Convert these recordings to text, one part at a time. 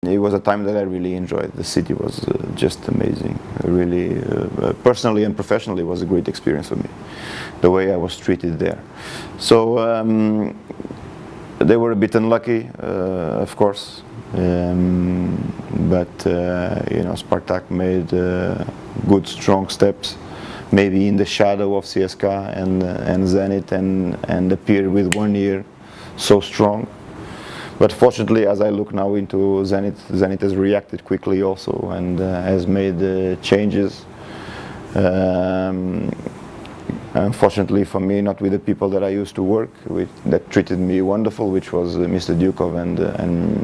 It was a time that I really enjoyed. The city was just amazing. Really, personally and professionally, it was a great experience for me. The way I was treated there. So they were a bit unlucky, of course. But Spartak made good, strong steps. Maybe in the shadow of CSKA and Zenit, and appeared with 1 year so strong. But fortunately, as I look now into Zenit has reacted quickly also and has made changes. Unfortunately for me, not with the people that I used to work with, that treated me wonderful, which was Mr. Dukov and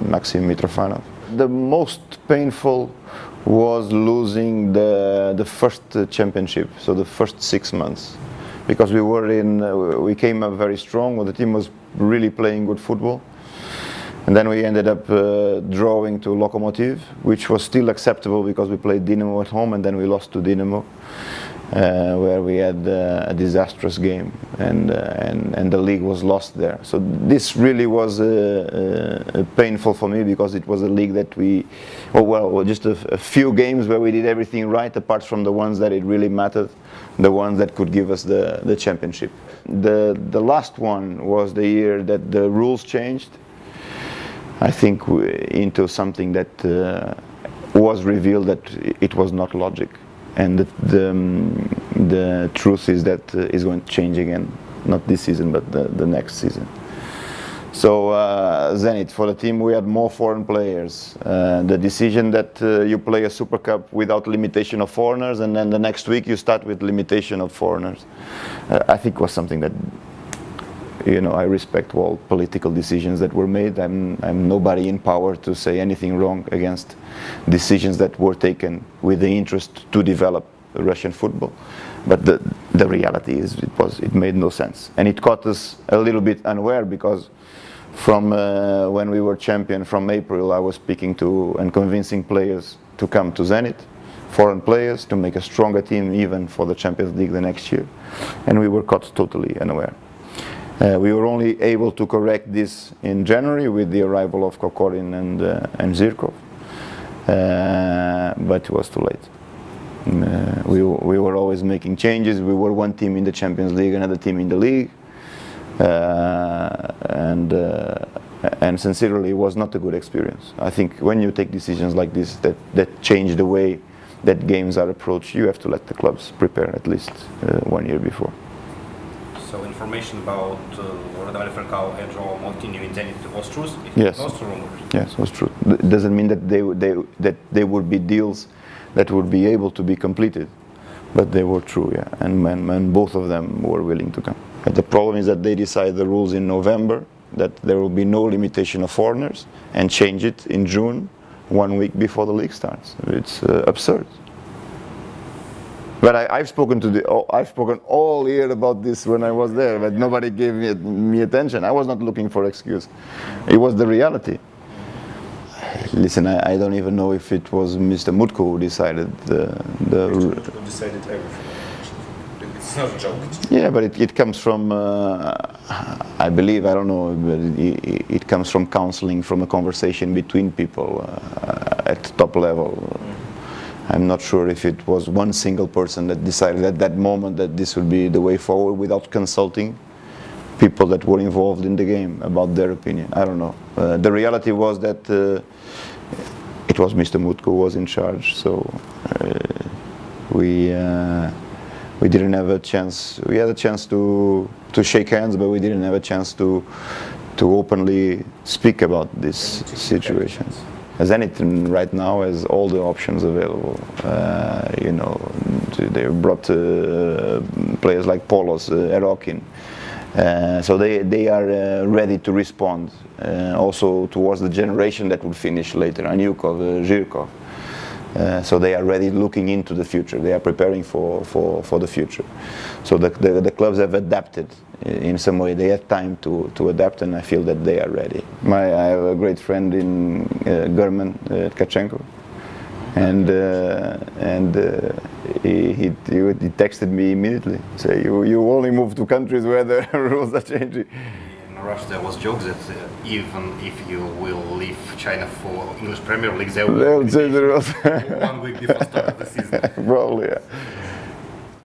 Maxim Mitrofanov. The most painful was losing the first championship, so the first 6 months, because we came up very strong. The team was really playing good football. And then we ended up drawing to Lokomotiv, which was still acceptable because we played Dinamo at home, and then we lost to Dinamo, where we had a disastrous game, and the league was lost there. So this really was painful for me, because it was a league that just a few games where we did everything right, apart from the ones that it really mattered, the ones that could give us the championship. The last one was the year that the rules changed. I think into something that was revealed that it was not logic, and the truth is that it's going to change again, not this season but the next season. So Zenit, for the team we had more foreign players. The decision that you play a Super Cup without limitation of foreigners, and then the next week you start with limitation of foreigners, I think was something that, I respect all political decisions that were made. I'm nobody in power to say anything wrong against decisions that were taken with the interest to develop Russian football. But the reality is it made no sense. And it caught us a little bit unaware, because from when we were champion, from April, I was speaking to and convincing players to come to Zenit, foreign players, to make a stronger team even for the Champions League the next year. And we were caught totally unaware. We were only able to correct this in January with the arrival of Kokorin and Zirkov, but it was too late. We were always making changes. We were one team in the Champions League, another team in the league, and sincerely, it was not a good experience. I think when you take decisions like this that change the way that games are approached, you have to let the clubs prepare at least 1 year before. So information about Radamel Falcao and João Moutinho in Zenit was true? Yes. It was rumor. Yes, it was true. It doesn't mean that they would be deals that would be able to be completed, but they were true, yeah. And both of them were willing to come. But the problem is that they decide the rules in November, that there will be no limitation of foreigners, and change it in June, 1 week before the league starts. It's absurd. But I've spoken all year about this when I was there, but nobody gave me attention. I was not looking for excuse. It was the reality. Listen, I don't even know if it was Mr. Mutko who decided Mutko decided everything. It's not a joke. Yeah, but it comes from, I believe, I don't know, but it comes from counseling, from a conversation between people at top level. I'm not sure if it was one single person that decided at that moment that this would be the way forward without consulting people that were involved in the game about their opinion. I don't know. The reality was that it was Mr. Mutko who was in charge, so we didn't have a chance. We had a chance to shake hands, but we didn't have a chance to openly speak about this situation. Zenit right now has all the options available. They brought players like Polos, Erokin. So they are ready to respond also towards the generation that will finish later, Anyukov, Zhirkov. So they are ready looking into the future. They are preparing for the future. So the clubs have adapted in some way. They had time to adapt, and I feel that they are ready. I have a great friend in German, Tkachenko, and he texted me immediately. Say, you only move to countries where the rules are changing. In Russia there was jokes that even if you will leave China for English Premier League, they will There was 1 week before start of the season. probably, yeah.